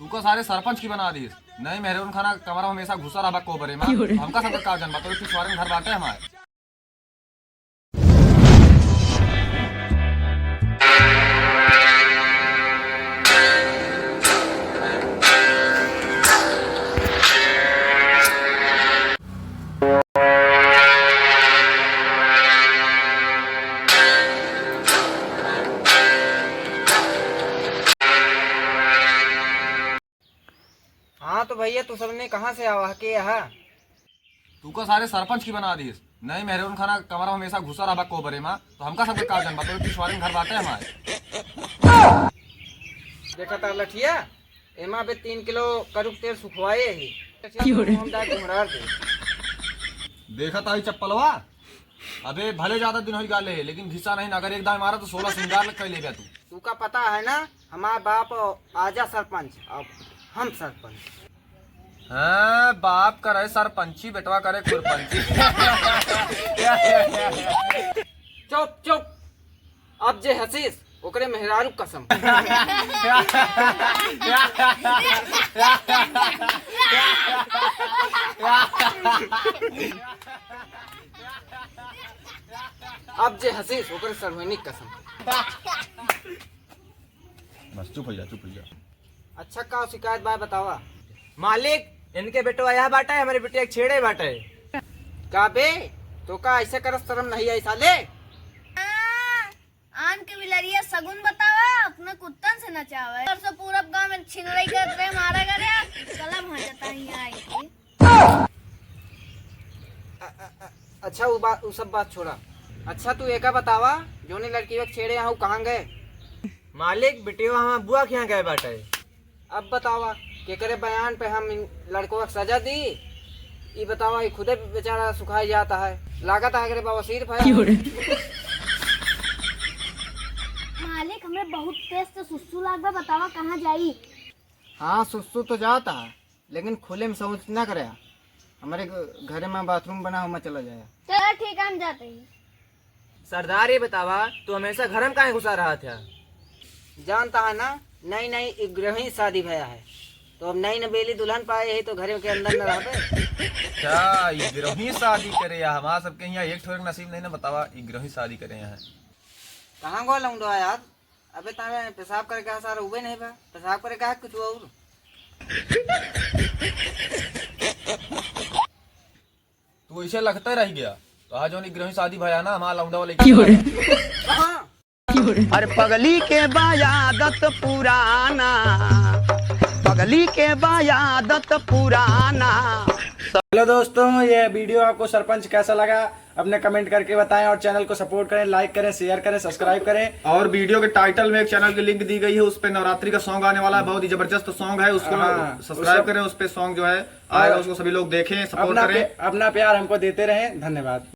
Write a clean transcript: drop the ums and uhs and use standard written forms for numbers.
तू को सारे सरपंच की बना दी नहीं मेहरून खाना कमरा हमेशा घुसा रहा कोबरे में हमका सब का जनबा तो पिछवाड़े घर बाटे हमारे। हाँ तो भैया तू सबने कहाँ से आवा के यहाँ? तू को सारे सरपंच की बना दी नहीं मेहरून खाना कमरा हमेशा घुसा रहा कोबरे में तो हमका सब का जनबा तो पिछवाड़े घर बाटे हमारे। देखा था लठिया एमा पे 3 किलो करुक तेल सुखवाए ही हम जाके घुमरार दे। देखा था चप्पलवा अबे भले ज्यादा दिन हो गाले लेकिन घिसा नहीं अगर एक दाम मारा तो 16 श्रृंगार कर ले गया तू का पता है ना हमारा बाप आजा सरपंच अब हम सरपंच। हाँ बाप करे सरपंची बेटवा करे खुरपंची। चुप चुप अब जे हसीस ओकरे मेहरारू कसम। अब जे हसीस ओकरे सरवैनी कसम। बस चुप हो जा चुप हो जा। अच्छा का शिकायत बात बतावा। मालिक इनके बेटवा यह बाटा है हमारे बेटे एक छेड़े बाटा है। का बे तो का ऐसे कर शर्म नहीं आई साले। आन के बिलरिया सगुन बतावा अपने कुत्तन से नचावा और सब पूरा गांव में छिनरई कर रहे मारा करे कला भा जाता ही आई। अच्छा वो सब बात छोड़ा। अच्छा तू एका बतावा जोने लड़की वक्त छेड़े यहाँ कहाँ गए? मालिक बेटिया हम बुआ के यहाँ गए बाटे। अब बतावा के करे बयान पे हम इन लड़कों को सजा दी। ये बतावा ये खुदे बेचारा सुखाई जाता है लागत है बाबा सिर फाया। मालिक हमें बहुत तेज से सुसु लागबा बतावा कहाँ जाई। हाँ सुसु तो जाता है लेकिन खुले में शौच ना करे। हमारे घर में बाथरूम बना हुआ चला जाए। चलो ठीक है हम जाते हैं। सरदार ये बतावा तू हमेशा घर में काहे घुसा रहा था? जानता है ना नई नई गृहिणी शादी भया है तो अब नई नबेली दुल्हन पाए है तो घर के अंदर न रहते। क्या ये ग्रही शादी करे या हमारा सबके यहाँ एक ठोर नसीब नहीं ना बतावा ये ग्रही शादी करे यहाँ। कहाँ गो लौंडो यार? अबे तारे पेशाब करे का सारा उबे नहीं बा पेशाब करे का कुछ और। तू ऐसे लगता रह गया तो आज जो ग्रही शादी भया ना हमारा लौंडा वाले अरे पगली के बायादत पुराना पगली के बायादत पुराना। हेलो दोस्तों ये वीडियो आपको सरपंच कैसा लगा अपने कमेंट करके बताएं और चैनल को सपोर्ट करें लाइक करें शेयर करें सब्सक्राइब करें। और वीडियो के टाइटल में एक चैनल की लिंक दी गई है उस पे नवरात्रि का सॉन्ग आने वाला है बहुत ही जबरदस्त सॉन्ग है उसको सब्सक्राइब करें उस पे सॉन्ग जो है आएगा उसको सभी लोग देखें सपोर्ट करें अपना प्यार हमको देते रहें। धन्यवाद।